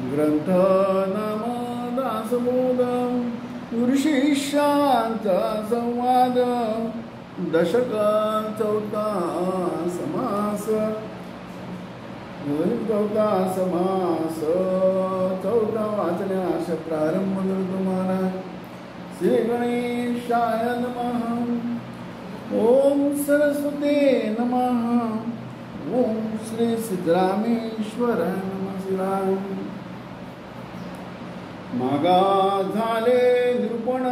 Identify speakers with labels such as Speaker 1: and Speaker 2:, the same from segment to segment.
Speaker 1: ग्रंथ नाम दासबोध ऋषीशांचा संवाद दशक चौथा समास चौथा वाचण्यास प्रारंभ तुम्हाला. श्री गणेशाय नमः. ओम सरस्वती नमः. ओम श्री सिद्धरामेश्वराय नमः. मागा झाले निरूपण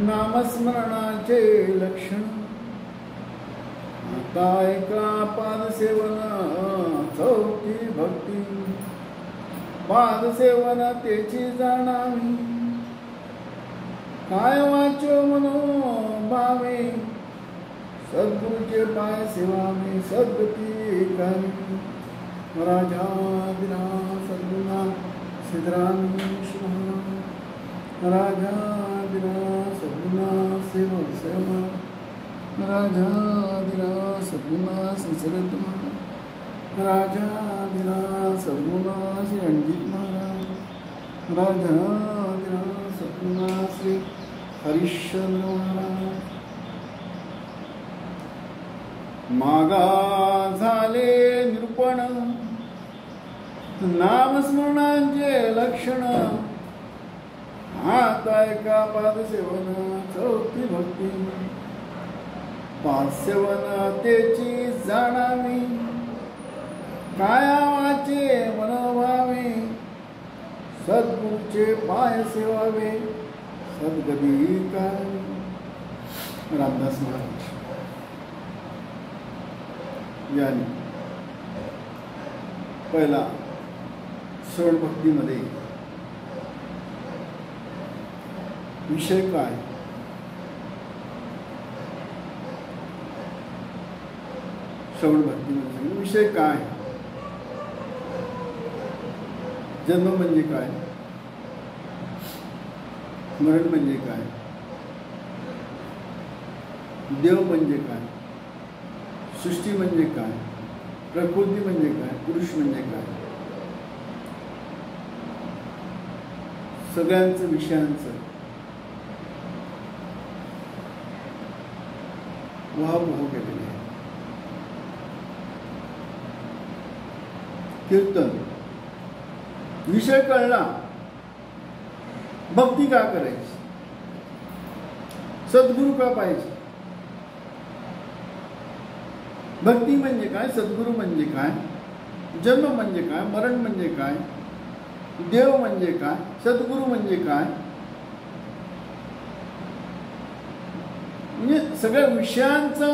Speaker 1: नामस्मरणाचे लक्षण. आता ऐका पादसेवन चौथी भक्ती. पादसेवन त्याची जाणावी काय वाचो मनो भावे. सद्गुरूचे पाय सेवावे सद्गती काही. राजादिना सद्गुणा सिद्धरामेश्वर. राजादिना सद्गुणा सेव सेवा. राजादिना सद्गुणा श्री शरद महाराज. राजादिना सद्गुणा श्री रणजित महाराज. राजादिना सद्गुणा श्री हरिश्चंद्र महाराज. मागा झाले निरूपण नामस्मरणांचे लक्षण. आता एका पादसेवन चौथी भक्ती. पादसेवन त्याची जाणावी काय वाचे मनोभावे. सद्गुरूचे पाय सेवावे सद्गती काय. रामदास महाराज यांनी पहिला श्रवण भक्तीमध्ये विषय काय, श्रवण भक्तीमध्ये विषय काय, जन्म म्हणजे काय, मरण म्हणजे काय, देव म्हणजे काय, सृष्टी म्हणजे काय, प्रकृती म्हणजे काय, पुरुष म्हणजे काय, सगळ्यांचं विषयांचं उहापोह केलेले आहे. कीर्तन विषय कळला, भक्ती का करायची, सद्गुरू का पाहिजे. भक्ती म्हणजे काय, सद्गुरू म्हणजे काय, जन्म म्हणजे काय, मरण म्हणजे काय, देव म्हणजे काय, सद्गुरू म्हणजे काय, म्हणजे सगळ्या विषयांचा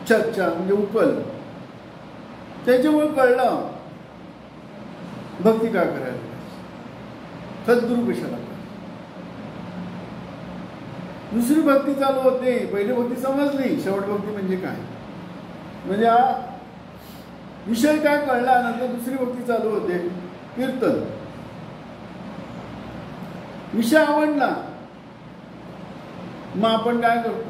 Speaker 1: चर्चा म्हणजे उकल. त्याच्यामुळे कळलं भक्ती का करायला पाहिजे, सद्गुरू कशाला पाहिजे. दुसरी भक्ती चालू होते. पहिली भक्ती समजली, शेवट भक्ती म्हणजे काय, म्हणजे हा विषय काय कळला. नंतर दुसरी भक्ती चालू होते, कीर्तन. विषय आवडला मग आपण काय करतो,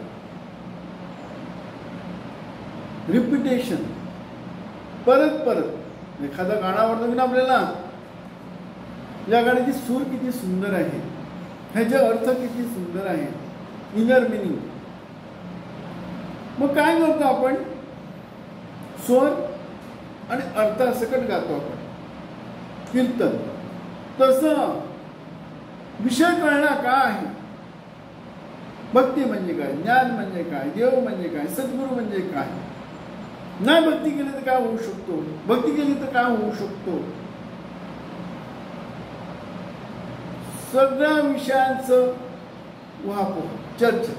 Speaker 1: रिपिटेशन. परत परत एखादा गाणं आवडतं की ना आपल्याला, या गाण्याची सूर किती सुंदर आहे, ह्याचे अर्थ किती सुंदर आहे, इनर मिनिंग. मग काय करतो आपण, स्वर आणि अर्थासकट गातो आपण कीर्तन. तसं विषय कळला काय आहे, भक्ती म्हणजे काय, ज्ञान म्हणजे काय, देव म्हणजे काय, सद्गुरू म्हणजे काय. नाही भक्ती केली तर काय होऊ शकतो, भक्ती केली तर काय होऊ शकतो. सगळ्या विषयांचं उहापोह चर्चा.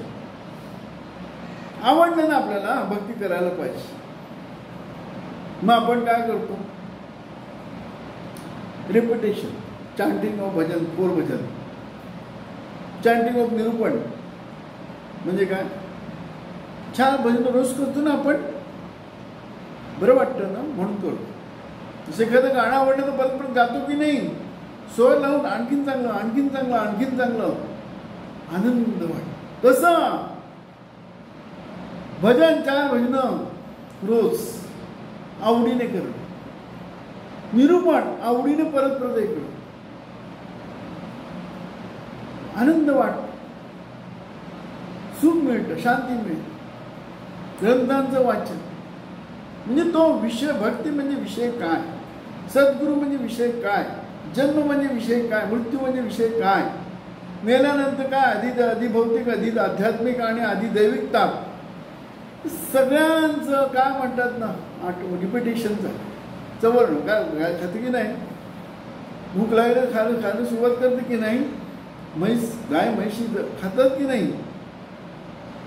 Speaker 1: आवडलं ना आपल्याला, भक्ती करायला पाहिजे. मग आपण काय करतो, रिपिटेशन, चांटिंग ऑफ भजन, कोर भजन, चांटिंग ऑफ निरूपण. म्हणजे काय, छान भजन रोज करतो ना आपण, बरं वाटतं ना म्हणून करतो. जसं एखादं गाणं आवडलं तर परत परत गातो की नाही, स्वर लावून आणखीन चांगलं, आणखीन चांगलं, आणखीन चांगलं, आनंद वाटतो. तसं भजन, 4 भजन रोज आवडीने करणं. निरूपण आवडीने परत परत ऐकणं, आनंद वाटतो, सुख मिळतं, शांती मिळते. ग्रंथांचं वाचन म्हणजे तो विषय, भक्ती म्हणजे विषय काय, सद्गुरू म्हणजे विषय काय, जन्म म्हणजे विषय काय, मृत्यू म्हणजे विषय काय, मेल्यानंतर काय, अधिभौतिक, आध्यात्मिक आणि अधिदैविकता, सगळ्यांचं काय म्हणतात ना, रिपिटेशनचं चवर्ण काय खाते की नाही, भूक लागलं खायला सुरुवात करते की नाही, गाय म्हैशी खातात की नाही,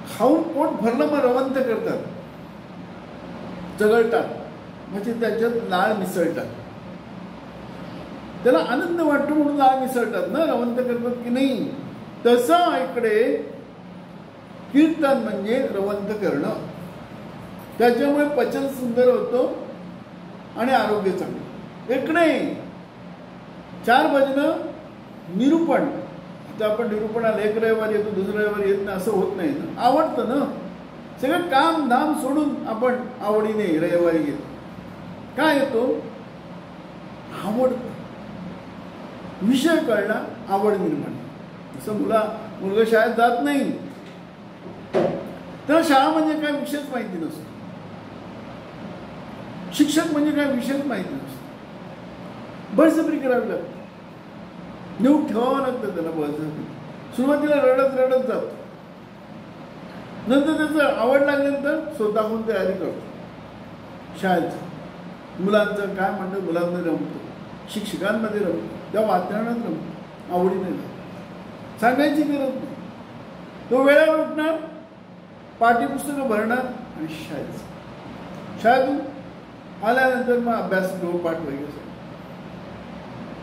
Speaker 1: खाऊन पोट भरलं मग रवंत करतात, चघळतात, म्हणजे त्याच्यात लाळ मिसळतात, त्याला आनंद वाटतो म्हणून लाळ मिसळतात ना, रवंत करतात की नाही. तसं इकडे कीर्तन म्हणजे रवंत करणं, त्याच्यामुळे पचन सुंदर होतं आणि आरोग्य चांगलं. इकडे 4 भजनं निरूपण. आता आपण निरूपणाला एक रविवार येतो, दुसऱ्या रविवार येत नाही असं होत नाही ना, आवडतं ना, सगळं काम धाम सोडून आपण आवडीने रविवारी येतो. काय येतो, आवडतं, विषय कळला, आवड निर्माण. असं मुलगा शाळेत जात नाही तर शाळा म्हणजे काय विषयच माहिती नसतो, शिक्षक म्हणजे काय विषयच माहिती नसतो, बळजबरी करावी लागते, नेऊन ठेवावं लागतं त्याला बळजबरी. सुरुवातीला रडत जातो, नंतर त्याचं आवड लागल्यानंतर स्वतःहून तयारी करतो शाळेचं. मुलांचं काय म्हणतात, मुलांमध्ये रमतो, शिक्षकांमध्ये रमतो, त्या वातावरणात रमतो, आवडीने सांगायची गरज नाही. तो वेळेवर उठणार, पाठ्यपुस्तकं भरणार आणि शाळेतून आल्यानंतर मग अभ्यास गृहपाठ वगैरे.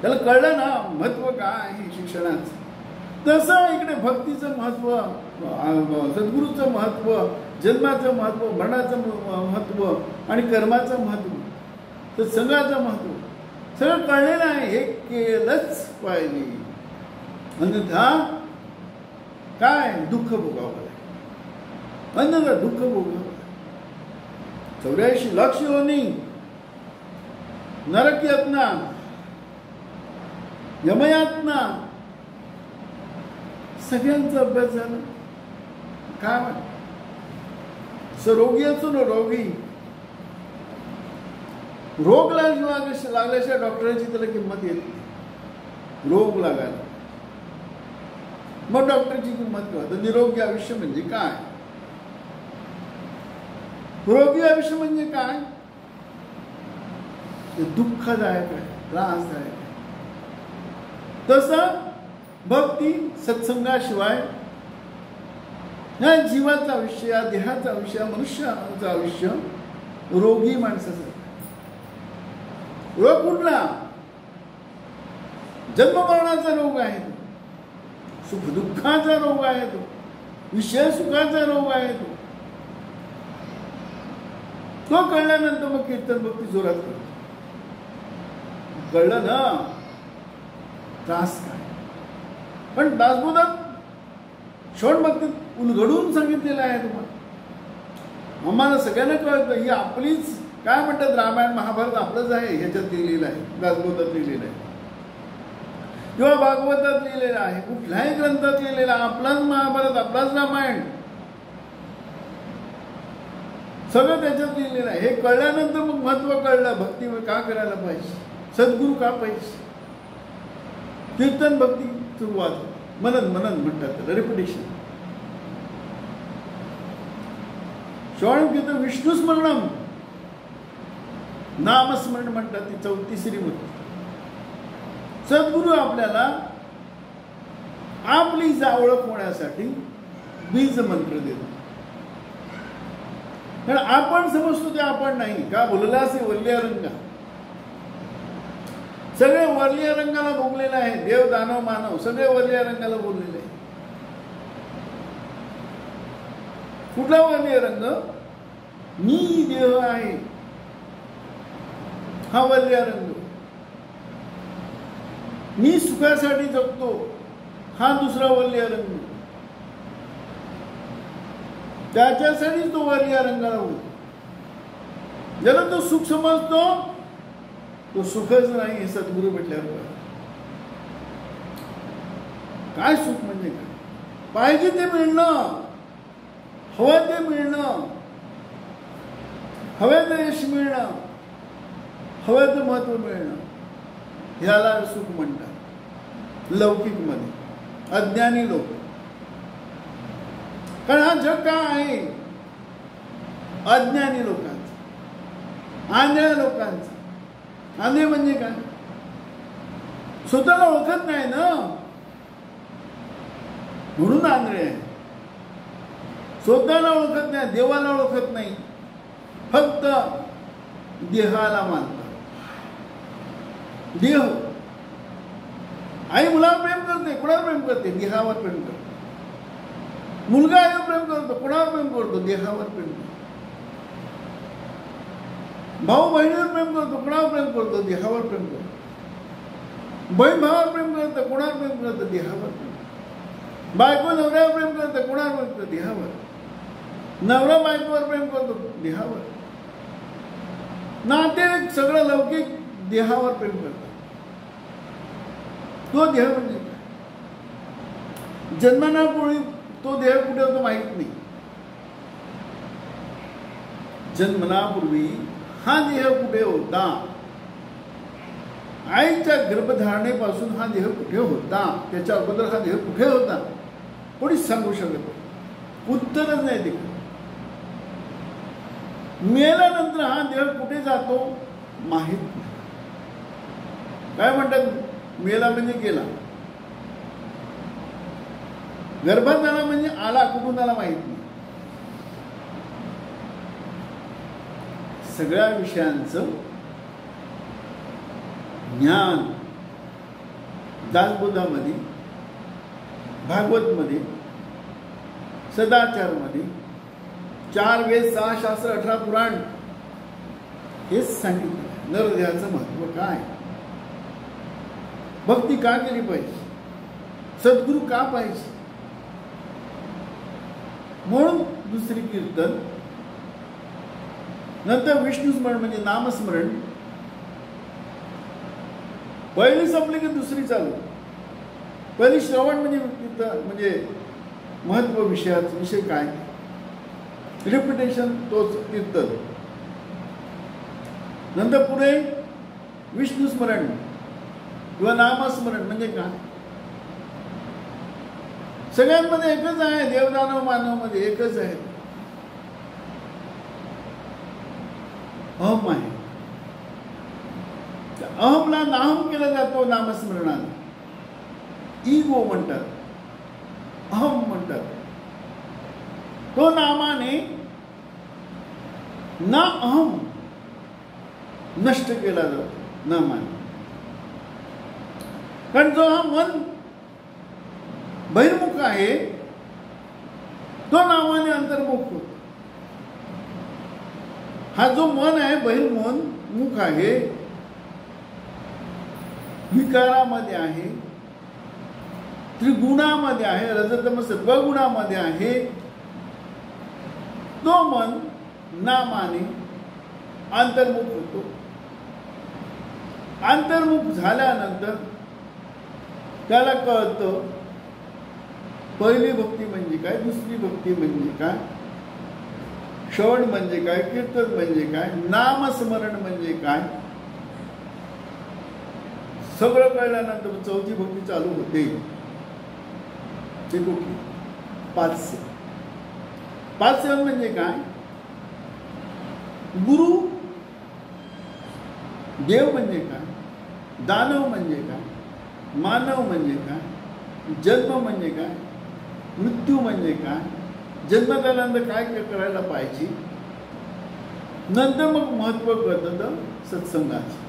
Speaker 1: त्याला कळलं ना महत्व काय आहे शिक्षणाचं. तसं इकडे भक्तीचं महत्व, सद्गुरूचं महत्व, जन्माचं महत्व, मरणाचं महत्व आणि कर्माचं महत्व, तर सगळ्याचं महत्व सगळं कळलेलं आहे. हे केलंच पाहिजे, अन्यथा काय दुःख भोगावं लागेल, अन्यथा दुःख भोगावं. 84 लाख योनी, नरक यातना, यमयातना, सगळ्यांचा अभ्यास झाला. काय वाटत, रोगी असो ना, रोगी रोग लागल्याशिवाय डॉक्टरांची त्याला किंमत येत नाही. रोग लागायला मग डॉक्टरची किंमत कळत. निरोगी आयुष्य म्हणजे काय, रोगी आयुष्य म्हणजे काय, ते दुःखदायक आहे, त्रासदायक आहे. तसं भक्ती सत्संगाशिवाय या जीवाचं आयुष्य, या देहाचं आयुष्य, मनुष्याचं आयुष्य रोगी माणसाचं. रोग कुठला, जन्ममरणाचा रोग आहे तो, सुख दुःखाचा रोग आहे तो, विषय सुखाचा रोग आहे तो. तो कळल्यानंतर मग कीर्तन भक्ती जोरात करतो. कळलं ना त्रास काय, पण दासबोधात क्षण भक्तीत उलगडून सांगितलेलं आहे तुम्हाला. आम्हाला सगळ्यांना कळतं, ही आपलीच काय म्हणतात, रामायण महाभारत आपलंच आहे, ह्याच्यात लिहिलेलं आहे, दासबोधात लिहिलेलं आहे किंवा भागवतात लिहिलेलं आहे, कुठल्याही ग्रंथात लिहिलेलं आहे, आपलाच महाभारत, आपलाच रामायण, सगळं त्याच्यात लिहिलेलं आहे. हे कळल्यानंतर मग महत्व कळलं, भक्ती का करायला पाहिजे, सद्गुरू का पाहिजे, कीर्तन भक्ती सुरुवात, मनन म्हणतात त्याला, रिपिटेशन. श्रवण कीर्तन, विष्णू स्मरणम, नामस्मरण म्हणतात, ती 34री होती. सद्गुरू आपल्याला आपली ओळख होण्यासाठी बीज मंत्र देतो. कारण आपण समजतो ते आपण नाही. का बोलला असे वल्ल्या रंगा, सगळे वल्ल्या रंगाला भोगलेलं आहे. देव दानव मानव सगळे वल्ल्या रंगाला बोललेले आहे. कुठला वल्ल्या रंग, मी देह आहे हा वल्ल्या रंग, मी सुखासाठी जगतो हा दुसरा वल्ल्या रंग. त्याच्यासाठीच तो वल्ल्या रंगाला होतो. ज्याला तो सुख समजतो तो सुखच नाही हे सद्गुरू म्हटल्यावर कळतं. काय सुख म्हणजे काय? पाहिजे ते मिळणं, हवं ते मिळणं, हव्याचं यश मिळणं, हव्याचं महत्व मिळणं, ह्याला सुख म्हणतात लौकिक मध्ये. अज्ञानी लोक, कारण हा जग काय आहे? अज्ञानी लोकांचा, आंधळ्या लोकांचा. आंधळे म्हणजे काय? स्वतःला ओळखत नाही ना, म्हणून आंधळे आहे. स्वतःला ओळखत नाही, देवाला ओळखत नाही, फक्त देहाला मानतात. देह. आई मुलावर प्रेम करते, कुणावर प्रेम करते? देहावर प्रेम करते. मुलगा आईवर प्रेम करतो, कुणावर प्रेम करतो? देहावर प्रेम करतो. भाऊ बहिणीवर प्रेम करतो, कुणावर प्रेम करतो? देहावर प्रेम करतो. बहीण भावावर प्रेम करतं, कुणावर प्रेम करतं? देहावर प्रेम करतं. बायको नवऱ्यावर प्रेम करतं, कुणावर प्रेम करतं? देहावर. नवरा बायकोवर प्रेम करतो, देहावर. नातेवाईक सगळं लौकिक देहावर प्रेम करतात. तो देह म्हणजे काय? जन्मनापूर्वी तो देह कुठे होतो माहित नाही. जन्मनापूर्वी हा देह कुठे होता? आईच्या गर्भधारणेपासून हा देह कुठे होता? त्याच्या अगोदर हा देह कुठे होता? कोणीच सांगू शकत नाही. उत्तरच नाही ते. मेल्यानंतर हा देह कुठे जातो माहित नाही. काय म्हणतात? मेला म्हणजे गेला. गर्भात आला म्हणजे आला, कुठून आला माहित नाही. सगळ्या विषयांचं ज्ञान दासबोधामध्ये, भागवतमध्ये, सदाचारमध्ये, 4 वेद, 6 शास्त्र, 18 पुराण हेच सांगितलं. नरदेहाचं महत्व काय? भक्ती का केली पाहिजे? सद्गुरू का पाहिजे? म्हणून दुसरी कीर्तन, नंतर विष्णू स्मरण म्हणजे नामस्मरण. पहिली संपली की दुसरी चालू. पहिली श्रवण म्हणजे महत्व विषयाचा. विषय काय? रिपिटेशन, तोच कीर्तन. नंतर पुढे विष्णू स्मरण किंवा नामस्मरण म्हणजे काय? सगळ्यांमध्ये एकच आहे. देवदानव मानव मध्ये एकच आहे. अहम आहे. अहमला नाहम केला जातो नामस्मरणाला. इगो म्हणतात, अहम म्हणतात. तो नामाने ना अहम नष्ट केला जातो नामाने. कारण जो हा मन बहिर्मुख आहे तो नामाने अंतर्मुख होतो. हा जो मन आहे बहिर्मुख आहे, विकारामध्ये आहे, त्रिगुणामध्ये आहे, रजतम सत्वगुणामध्ये आहे, तो मन नामाने अंतर्मुख होतो. अंतर्मुख झाल्यानंतर त्याला कळतं पहिली भक्ती म्हणजे काय, दुसरी भक्ती म्हणजे काय, श्रवण म्हणजे काय, कीर्तन म्हणजे काय, नामस्मरण म्हणजे काय. सगळं कळल्यानंतर चौथी भक्ती चालू होते. ते कुठली? पाचसे. पाचसे म्हणजे काय? गुरु, देव म्हणजे काय, दानव म्हणजे काय, मानव म्हणजे काय, जन्म म्हणजे काय, मृत्यू म्हणजे काय, जन्म झाल्यानंतर काय करायला पाहिजे. नंतर मग महत्व कळतं सत्संगाचं.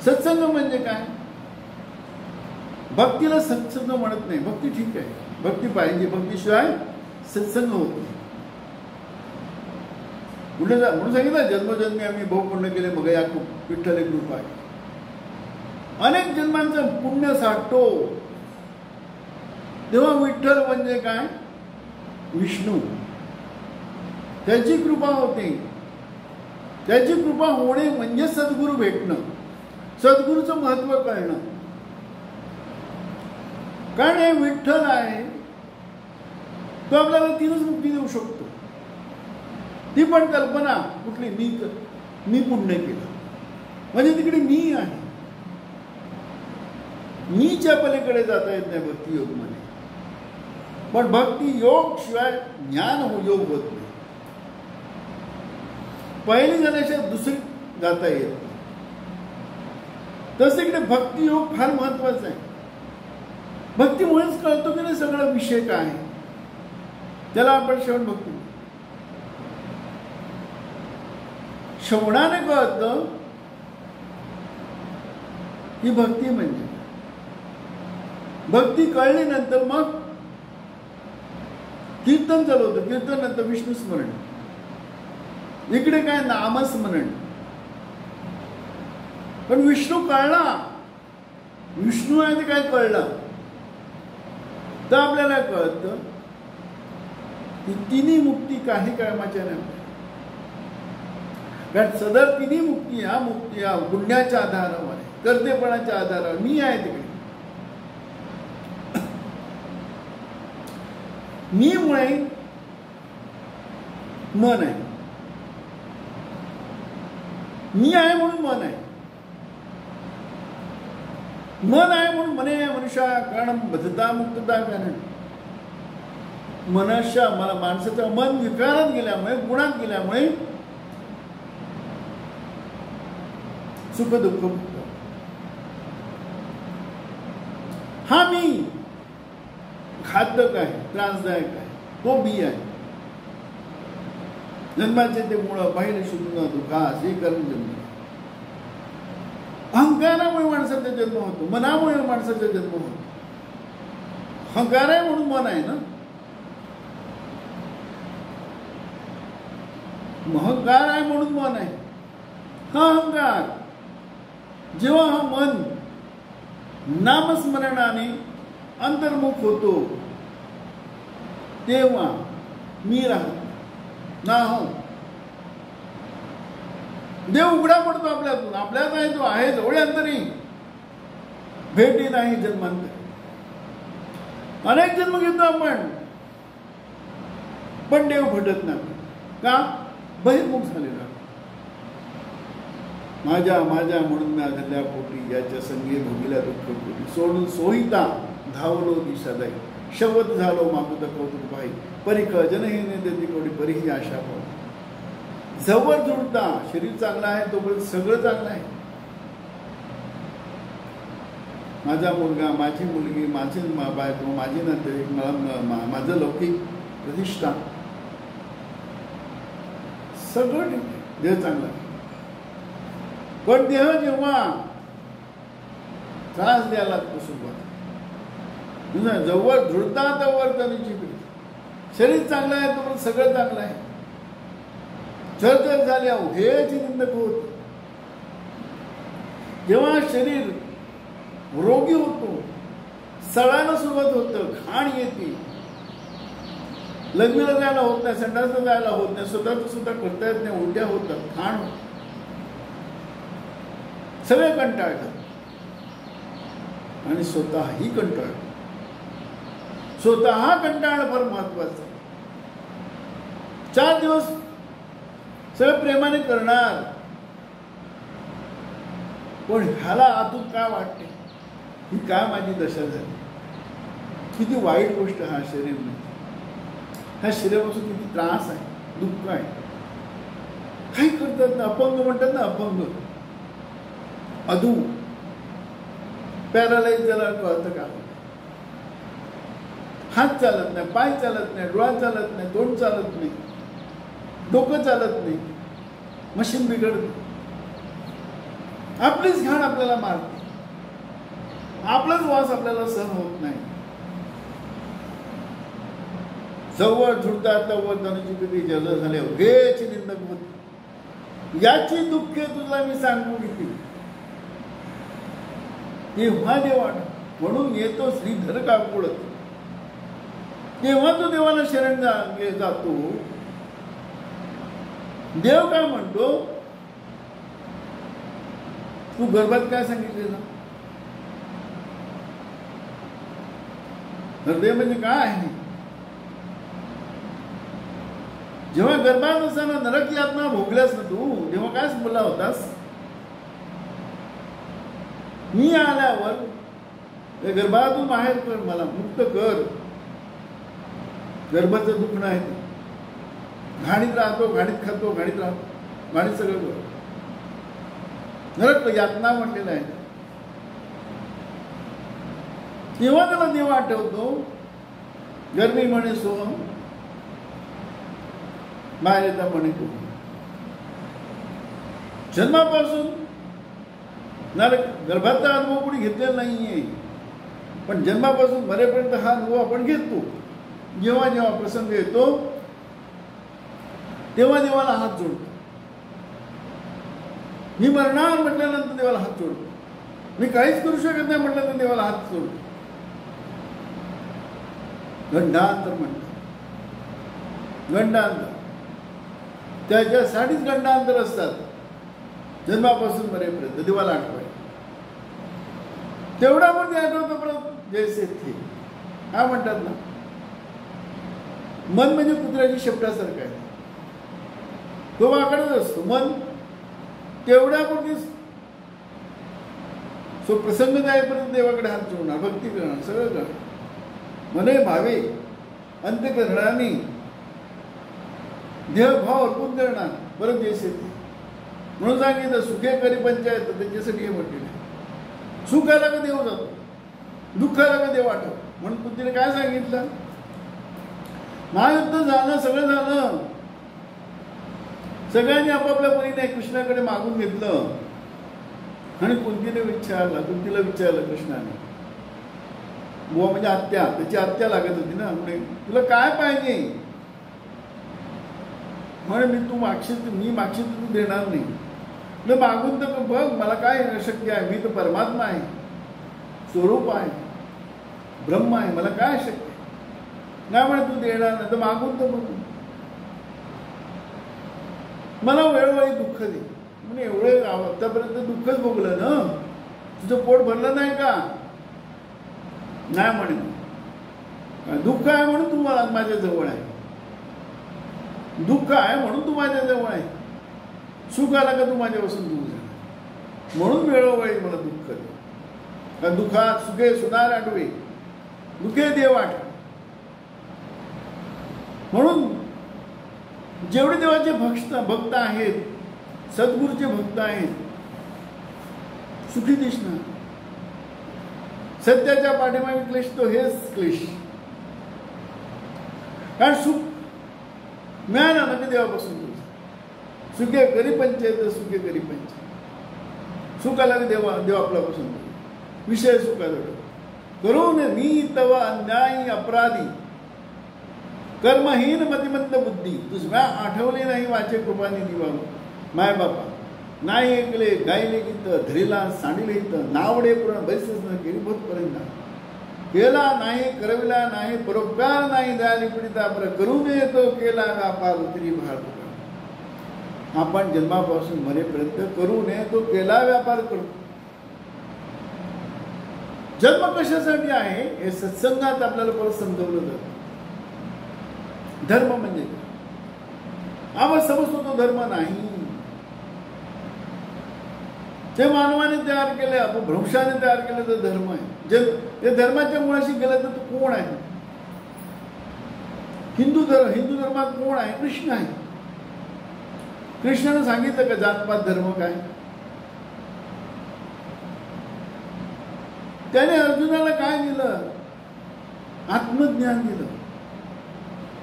Speaker 1: सत्संग म्हणजे काय? भक्तीला सत्संग म्हणत नाही. भक्ती ठीक आहे, भक्ती पाहिजे, भक्तीशिवाय सत्संग होत नाही. पुढे जा म्हणून सांगितलं जन्मजन्मी आम्ही भोग पुण्य केले मग या विठ्ठल एक कृपा आहे. अनेक जन्मांचं पुण्य साठतो तेव्हा विठ्ठल म्हणजे काय? विष्णू. त्याची कृपा होते. त्याची कृपा होणे म्हणजे सद्गुरू भेटणं, सद्गुरूचं महत्व कळणं. कारण हे विठ्ठल आहे, तो आपल्याला तीनच मुक्ती देऊ शकतो. ती पण कल्पना कुठली, मी पुण्य केलं म्हणजे तिकडे मी आहे. मीच्या पलीकडे जाता येत नाही भक्ती योग मध्ये. पण भक्ती योग शिवाय ज्ञान योग होत नाही. पहिली झाल्याशिवाय दुसरी जाता येत नाही. तसं इकडे भक्ती योग फार महत्वाचा आहे. भक्तीमुळेच कळतो की नाही सगळा विषय काय आहे. त्याला आपण श्रवण भक्ती, श्रवणाने कळतं ही भक्ती म्हणजे. भक्ती कळल्यानंतर मग कीर्तन चालू होतं. कीर्तन नंतर विष्णू स्मरण, इकडे काय नामस्मरण. पण विष्णू कळला, विष्णू आहे ते काय कळलं तर आपल्याला कळतं की तिन्ही मुक्ती काही कामाच्या नाही. कारण सदर तिन्ही मुक्ती ह्या पुण्याच्या आधारावर आहे, कर्तेपणाच्या आधारावर मी आहे तिकडे. मी मुळे मन आहे, मी आहे म्हणून मन आहे. मन आहे म्हणून मने मनुष्या कारण बद्धता मुक्तता. कारण मनुष्य माणसाचं मन विकारात गेल्यामुळे, गुणात गेल्यामुळे सुख दुःख मुक्त. हा मी घातक आहे, त्रासदायक आहे, तो बी आहे. जन्माचे ते मुळ पाहिले शून्य दुःखास हे करून जन्म. अहंकारामुळे माणसाचा जन्म होतो, मनामुळे माणसाचा जन्म होतो. अहंकार आहे म्हणून मन आहे ना. अहंकार आहे म्हणून मन आहे. हा अहंकार जेव्हा हा मन नामस्मरणाने अंतर्मुख होतो तेव्हा मी राहत ना हो. देव उघडा पडतो आपल्यातून. आपल्यात आहे, तो आहे जवळ अंतरी, भेटी नाही जन्मांतर. अनेक जन्म घेतो आपण पण देव भेटत नाही. का? बहिर्मुख झालेला. माझ्या म्हणून मी आधल्या पोटी याच्या संगे भोगिला दुःख पोटी. सोडून सोहिता धावलो दिशा जाई, शवत झालो मागुता कौतुक पाही. परिख जनहीने देती कोडी परिही आशा पाहू. जवळ जुळता शरीर चांगलं आहे तोपर्यंत सगळं चांगलं आहे. माझा मुलगा, माझी मुलगी, माझे बायको, माझी नातेवाईक, मला माझं लौकिक प्रतिष्ठा सगळं ठीक आहे, देह चांगला आहे. पण देह जेव्हा त्रास द्यायला लागतो सुरुवात, जवळ धुळता तवर तरीची पीठ. शरीर चांगलं आहे तोपर्यंत सगळं चांगलं आहे. चरचर झाल्या हेची निंदक होत. जेव्हा शरीर रोगी होतो, सळायला सुरुवात होतं, घाण येते, लग्नाला जायला होत नाही, संडासला जायला होत नाही, स्वतःच सुद्धा करता येत नाही, उलट्या होतात, घाण होत, सगळे कंटाळतात आणि स्वतःही कंटाळतात. स्वतः कंटाळणं फार महत्वाचं. 4 दिवस सगळं प्रेमाने करणार, पण ह्याला आतून काय वाटते, ही काय माझी दशा झाली, किती वाईट गोष्ट हा शरीर नाही. ह्या शरीरापासून किती त्रास आहे, दुःख आहे. काही करतात ना, अपंग म्हणतात ना, अपंग अधू पॅरालाइज झाला कळतं का. हात चालत नाही, पाय चालत नाही, डोळा चालत नाही, तोंड चालत नाही, डोकं चालत नाही, मशीन बिघडते. आपलीच घाण आपल्याला मारते, आपलाच वास आपल्याला सहन होत नाही. जवळ झुडता तवर तनुची कधी जल झाले हेची निंदक होती. याची दुःखे तुला मी सांगू किती. तेव्हा देवाण म्हणून येतो श्रीधर काकुळत. तेव्हा तो देवाला शरण जातो. देव काय म्हणतो, तू गर्भात काय सांगितले ना? हृदय म्हणजे काय आहे? जेव्हा गर्भात असताना नरक यातना भोगल्यास ना तू, तेव्हा कायच बोलला होतास? मी आल्यावर गर्भातून बाहेर कर, मला मुक्त कर. गर्भाचं दुःख नाही, घाणीत राहतो, घाणीत खातो, घाणीत राहतो, घाणीत सगळं कर. नरक यातना म्हटलेलं आहे. तेव्हा त्याला देव आठवतो, गर्मी म्हणे सोहम, बाहेर येता म्हणे तू. जन्मापासून नरक गर्भाचा अनुभव कोणी घेतलेला नाहीये, पण जन्मापासून मरेपर्यंत हा अनुभव आपण घेतो. जेव्हा जेव्हा प्रसंग येतो तेव्हा देवाला हात जोडतो. मी मरणार म्हटल्यानंतर देवाला हात जोडतो. मी काहीच करू शकत नाही म्हटल्यानंतर देवाला हात जोडतो. गंडांतर म्हणतात, गंडांतर. त्याच्यासाठीच गंडांतर असतात. जन्मापासून मरेपर्यंत देवाला आठवाय. तेवढा पण ते आठवतो परत जैसे थे. काय म्हणतात ना, मन म्हणजे कुत्र्याची शेपटासारखं आहे. तो वाकडच असतो. मन तेवढ्या पुरती सो प्रसंग जाईपर्यंत देवाकडे हात जोडणार, भक्ती करणार, सगळं करणार. मने भावे अंतःकरणाने देहभाव अर्पण करणार, परत देश येते. म्हणून सांगितलं सुखे करी पंचायत, त्याच्यासाठी हे म्हटलेलं आहे. सुख आला का देव जातो, दुःख आला का देव आठव. म्हणून कुंतीने काय सांगितलं, महायुद्ध झालं, सगळं झालं, सगळ्यांनी आपापल्या परीने कृष्णाकडे मागून घेतलं. आणि कुंतीला विचारलं कृष्णाने, बुवा म्हणजे आत्या, त्याची आत्या लागत होती ना, पुढे तुला काय पाहिजे? म्हणे मी मागशील तू देणार नाही. म्हणजे मागून तर बघ, मला काय शक्य आहे? मी तर परमात्मा आहे, स्वरूप आहे, ब्रह्म आहे, मला काय शक्य आहे? नाही म्हणे तू देणार नाही, तर मागून तर बघ, मला वेळोवेळी दुःख दे. म्हणजे एवढे आतापर्यंत दुःखच भोगलं ना, तुझं पोट भरलं नाही का? नाही म्हणे, दुःख आहे म्हणून तू माझ्या जवळ आहे, दुःख आहे म्हणून तू माझ्या जवळ आहे. सुख आला का तू माझ्यापासून दूर झाला, म्हणून वेळोवेळी मला दुःख दे. दुःखात सुखे सुनार आठवे, दुःखे देव आठ. म्हणून जेवढे देवाचे भक्त आहेत, सद्गुरूचे भक्त आहेत, सुखी दिसणार. सत्याच्या पाठीमागे क्लेश तो हेच क्लेश. कारण सुख मिळालं ना की देवापासून तुझं. सुखे करी पंचायत, सुखे करी पंचायत. सुख आला की देव आपल्यापासून विषय सुखाजवळ करून मी तव अन्यायी अपराधी कर्महीन मतिमंद बुद्धी तुझ्या आठवले नाही वाचे कृपाने दिवाव. माय बापा नाही ऐकले गायले गीत धरीला सांडिले हित नावडे पुरण बैसेच न केली भूतपर्यंत केला नाही करविला नाही परोपकार नाही दयाली पीडिता पर करून येतो केला व्यापार उतरी भार. आपण जन्मापासून मरेपर्यंत करू नये तो केला व्यापार करू. जन्म कशासाठी आहे हे सत्संगात आपल्याला परत समजवलं जातं. धर्म म्हणजे आपण समजतो तो धर्म नाही, ते मानवाने तयार केले, आपण भ्रंशाने तयार केले तर धर्म आहे. जे ते धर्माच्या मुळाशी गेलं तर तो कोण आहे? हिंदू धर्मात कोण आहे? कृष्ण आहे. कृष्णाने सांगितलं का जातपात धर्म काय? त्याने अर्जुनाला काय दिलं? आत्मज्ञान दिलं.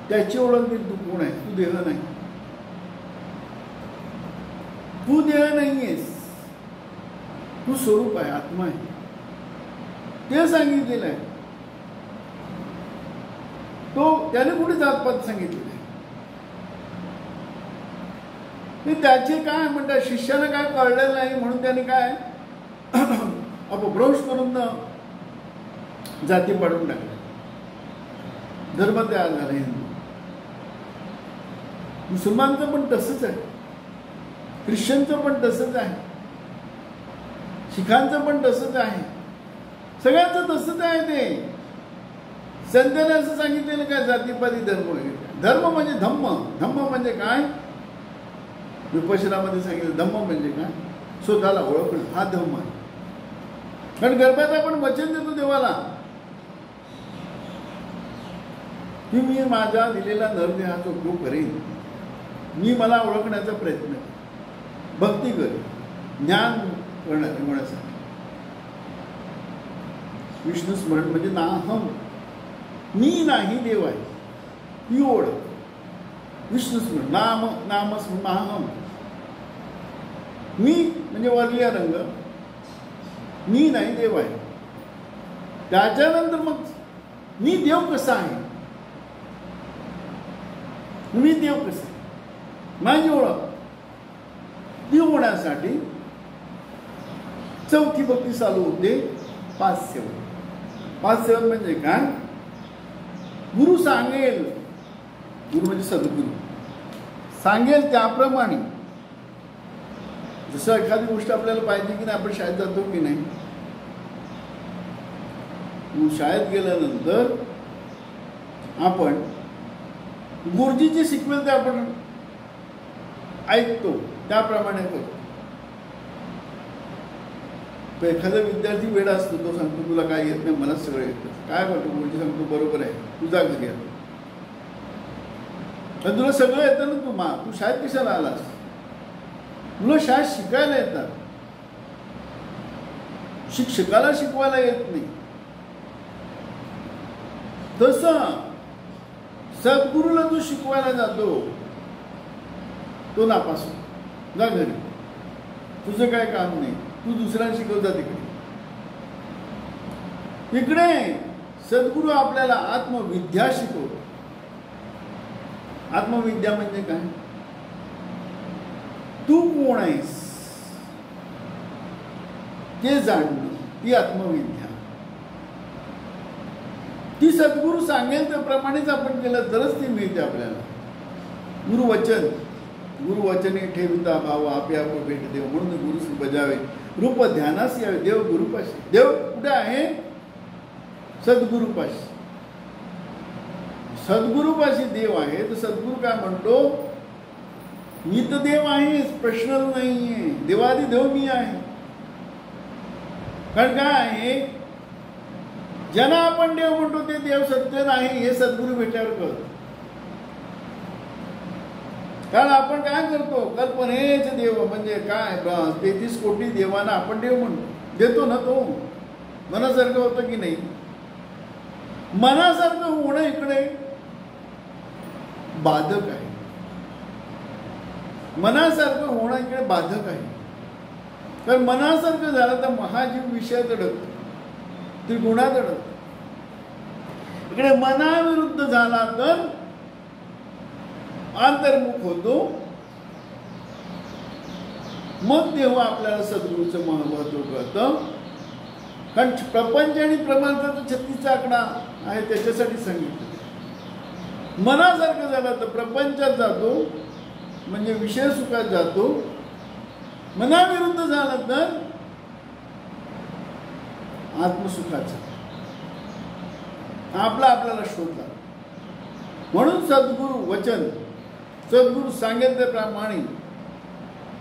Speaker 1: त्याची ओळख दिली, तू कोण आहे? तू देह नाही, तू देह नाहीयेस, तू स्वरूप आहे, आत्मा आहे. ते सांगितलेलं आहे. तो त्याने कुठे जातपात सांगितलेलं आहे? ते त्याचे काय म्हणतात, शिष्याला काय कळलेलं नाही म्हणून त्याने काय अपभ्रंश करून जाती पाडून टाकल्या. धर्म तयार झाला हिंदू. मुसलमानचं पण तसंच आहे, ख्रिश्चनचं पण तसंच आहे. शिखांचं पण तसंच आहे, सगळ्यांचं तसंच आहे. ते संतांनी असं सांगितलेलं काय, जातीपाती धर्म वगैरे. धर्म म्हणजे धम्म. धम्म म्हणजे काय, विपश्यनामध्ये सांगितलं धम्म म्हणजे काय, स्वतःला ओळखणं, हा धम्म आहे. कारण गर्भात आपण वचन देतो देवाला की मी माझा दिलेला नरदेहाचा उपयोग करेन, मी मला ओळखण्याचा प्रयत्न करेन, भक्ती करेन, ज्ञान होण्यासाठी. विष्णू स्मरण म्हणजे नाहम, मी नाही देव आहे, ही ओळख. विष्णू स्मरण, नाम नाहम, मी म्हणजे वरल्या रंग, मी नाही देव आहे. त्याच्यानंतर मग मी देव कसा आहे, मी देव कसा आहे, माझी ओळख ती होण्यासाठी चौथी भक्ती चालू होते. 5 सेवन. 5 सेवन म्हणजे काय, गुरु सांगेल, गुरु म्हणजे सद्गुरू सांगेल त्याप्रमाणे. जसं एखादी गोष्ट आपल्याला पाहिजे की नाही, आपण शाळेत जातो की नाही, शाळेत गेल्यानंतर आपण गुरुजीची शिकवेल ते आपण ऐकतो, त्याप्रमाणे करतो. एखादा विद्यार्थी वेडा असतो, तो सांगतो तुला काय येत नाही, मला सगळं येतं. काय म्हणतो गुरुजी, सांगतो बरोबर आहे, तुझा घरी आहे, तर तुला सगळं येतं ना, तू शाळेत कशाला आलास, तुला शाळेत शिकायला येतात, शिक्षकाला शिकवायला येत नाही. तसं सद्गुरूला तू शिकवायला जातो, तो नापास होतो, जा घरी, तुझं काय काम नाही, तू दुसऱ्यांना शिकवता तिकडे. इकडे सद्गुरू आपल्याला आत्मविद्या शिकवतो. आत्मविद्या म्हणजे काय, तू कोण आहेस ते जाणणं, ती आत्मविद्या. ती सद्गुरू सांगेल त्याप्रमाणेच आपण केलं तरच ती मिळते आपल्याला. गुरुवचन, गुरुवचने ठेविता भाव आपे आप भेट देव, म्हणून गुरु बजावे रूप ध्यानास यावे. देव गुरुपाशी, देव कुठे आहे, सद्गुरुपाशी. सद्गुरुपाशी देव आहे. तर सद्गुरू काय म्हणतो, मी तर देव आहेच, प्रश्न नाहीये, देवादी देव मी आहे. कारण काय आहे, ज्यांना आपण देव म्हणतो ते देव सत्य नाही हे सद्गुरू भेटल्यावर कळतं. कारण आपण काय करतो, कल्पनेच देव म्हणजे काय, 33 कोटी देवांना आपण देव म्हणतो, देतो ना तो. मनासारखं होतं की नाही, मनासारखं होणं इकडे बाधक आहे. मनासारखं होणं इकडे बाधक आहे. कारण मनासारखं झालं तर महाजीव विषयात अडकतो, त्रिगुणात अडकतो. इकडे मनाविरुद्ध झाला तर अंतर्मुख होतो. मग तेव्हा आपल्याला सद्गुरूचं महत्त्व कळतं. कारण प्रपंच आणि प्रमाणाचा 36चा आकडा आहे, त्याच्यासाठी सांगितलं. मनासारखं झालं तर प्रपंचात जातो, म्हणजे विषय सुखात जातो. मनाविरुद्ध झालं तर आत्मसुखाचा आपल्याला शोधला. म्हणून सद्गुरू वचन, सद्गुरू सांगेल त्याप्रमाणे.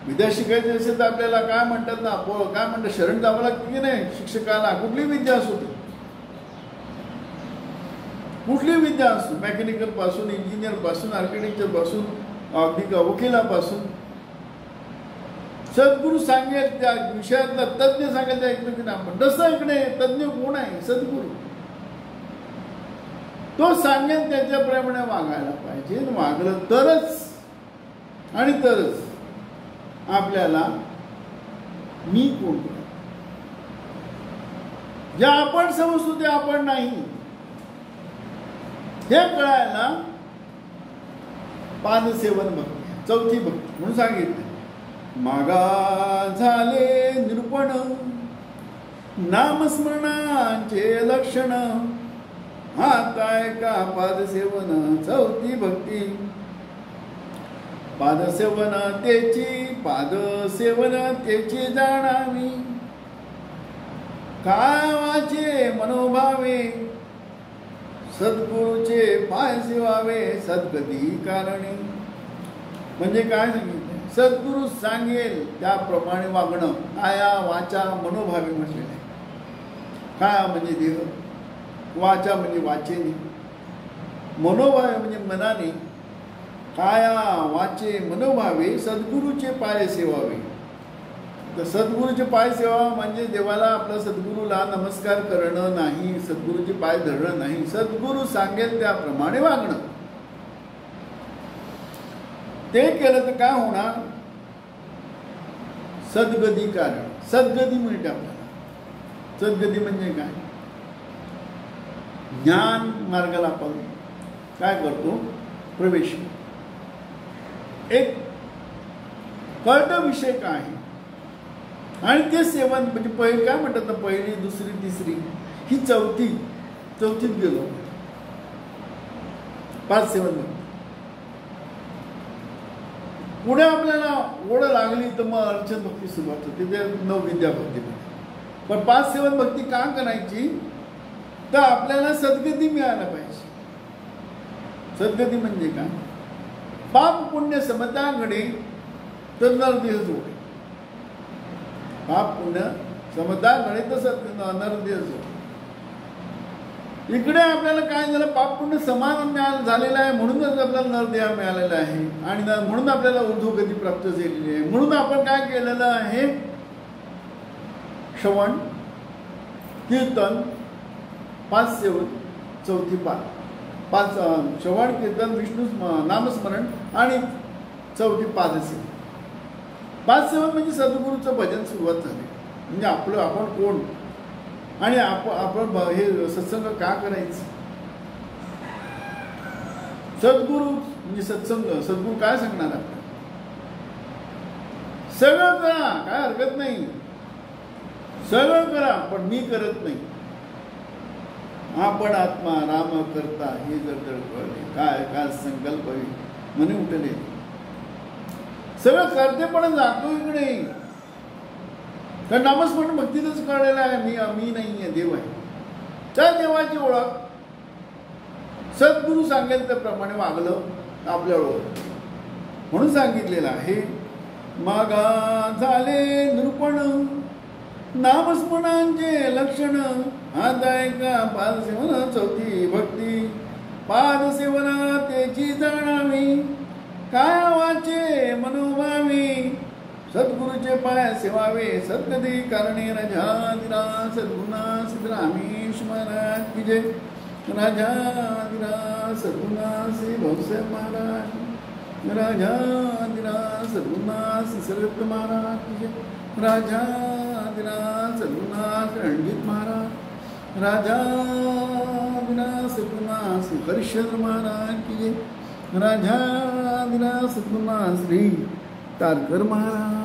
Speaker 1: विद्या शिकायची असेल तर आपल्याला काय म्हणतात ना, काय म्हणतात, शरण जावं लागतं की नाही शिक्षकाला. कुठली विद्या असो, कुठली विद्या असो, मेकॅनिकल पासून, इंजिनियर पासून, आर्किटेक्चर पासून, अगदी वकिलापासून, सद्गुरू सांगेल त्या विषयातला तज्ञ सांगेल त्या ऐकतो की नाही आपण. तसं इकडे तज्ञ कोण आहे, सद्गुरू. तो सांगेल त्याच्याप्रमाणे वागायला पाहिजे. वागलं तरच आणि तरच आपल्याला मी कोण, जे आपण समजतो ते आपण नाही हे कळायला पादसेवन भक्ती, चौथी भक्ती म्हणून सांगितलं. मागा झाले निरूपण नामस्मरणाचे लक्षण, हा काय का पादसेवन चौथी भक्ती. पादसेवन त्याची, पादसेवन त्याची जाणावी, काय वाचे मनोभावे सद्गुरूचे पाय सेवावे सद्गती कारणे. म्हणजे काय सांगितलं, सद्गुरू सांगेल त्याप्रमाणे वागणं. काया वाचा मनोभावे म्हटलेलं आहे. काया म्हणजे देह, वाचा म्हणजे वाचेने, मनोभावे म्हणजे मनाने. काया वाचे मनोभावे सद्गुरूचे पाय सेवावे. तर सद्गुरूचे पाय सेवा म्हणजे देवाला आपल्या सद्गुरूला नमस्कार करणं नाही, सद्गुरूचे पाय धरणं नाही, सद्गुरू सांगेल त्याप्रमाणे वागणं. ते केलं तर काय होणार, सद्गती कारण. सद्गती मिळते आपल्याला. सद्गती म्हणजे काय, ज्ञान मार्गाला आपण काय करतो, प्रवेश. एक कळतं विषय काय आहे आणि ते सेवन म्हणजे पहिले काय म्हणतात ना, पहिली दुसरी तिसरी ही चौथीत गेलो. 5 सेवन पुढे आपल्याला ओढ लागली तर मग अर्चन भक्ती सुरुवात होते, ते 9 विद्या भक्ती. पण 5 सेवन भक्ती का करायची, तर आपल्याला सद्गती मिळायला पाहिजे. सद्गती म्हणजे काय, पाप पुण्य समता घडे तर नरदेह जोडे. पाप पुण्य समता घडे तर नरदेह जोडे. इकडे आपल्याला काय झालं, पाप पुण्य समान झालेलं आहे, म्हणूनच आपल्याला नरदेह मिळालेला आहे आणि म्हणून आपल्याला ऊर्ध्वगती प्राप्त झालेली आहे. म्हणून आपण काय केलेलं आहे, श्रवण कीर्तन 5 सेवन, चौथी 5 श्रवण कीर्तन विष्णू नामस्मरण आणि चौथी 5 सेवन. 5 सेवन म्हणजे सद्गुरूचं भजन सुरुवात झाले. म्हणजे आपण कोण आणि आपण हे सत्संग का करायचं. सद्गुरू म्हणजे सत्संग. सद्गुरू काय सांगणार आपल्याला, सगळं करा काय हरकत नाही, सगळं करा पण मी करत नाही. आपण आत्मा राम करता हे जर कळले, काय काय संकल्प मने उठले. सगळं करते पण जातो इकडे. तर नामस्मरण भक्तीतच कळलेलं आहे, मी नाही आहे, देव आहे. त्या देवाची ओळख सद्गुरू सांगेल त्याप्रमाणे वागलं आपल्या ओळख. म्हणून सांगितलेलं आहे, मागा झाले निरूपण नामस्मरणांचे लक्षण. हातायका पादसेवना चौथी भक्ती. पादसेवना त्याची जाणावी, काय वाचे मनोभावी सद्गुरूचे पाय सेवावे सद्गती कारणे. राजाधिराज सद्गुरुनाथ सिद्धरामेश महाराज की जय. राजाधिराज सद्गुरुनाथ श्री भाऊसाहेब महाराज, राजाधिराज सद्गुरुनाथ श्री सर्वत्र महाराज की जय. राजाधिराज सद्गुरुनाथ रणजित महाराज, राजाधिराज सद्गुरुनाथ श्री हरिश्चंद्र महाराज की जय. राजाधिराज सद्गुरुनाथ श्री तारकर महाराज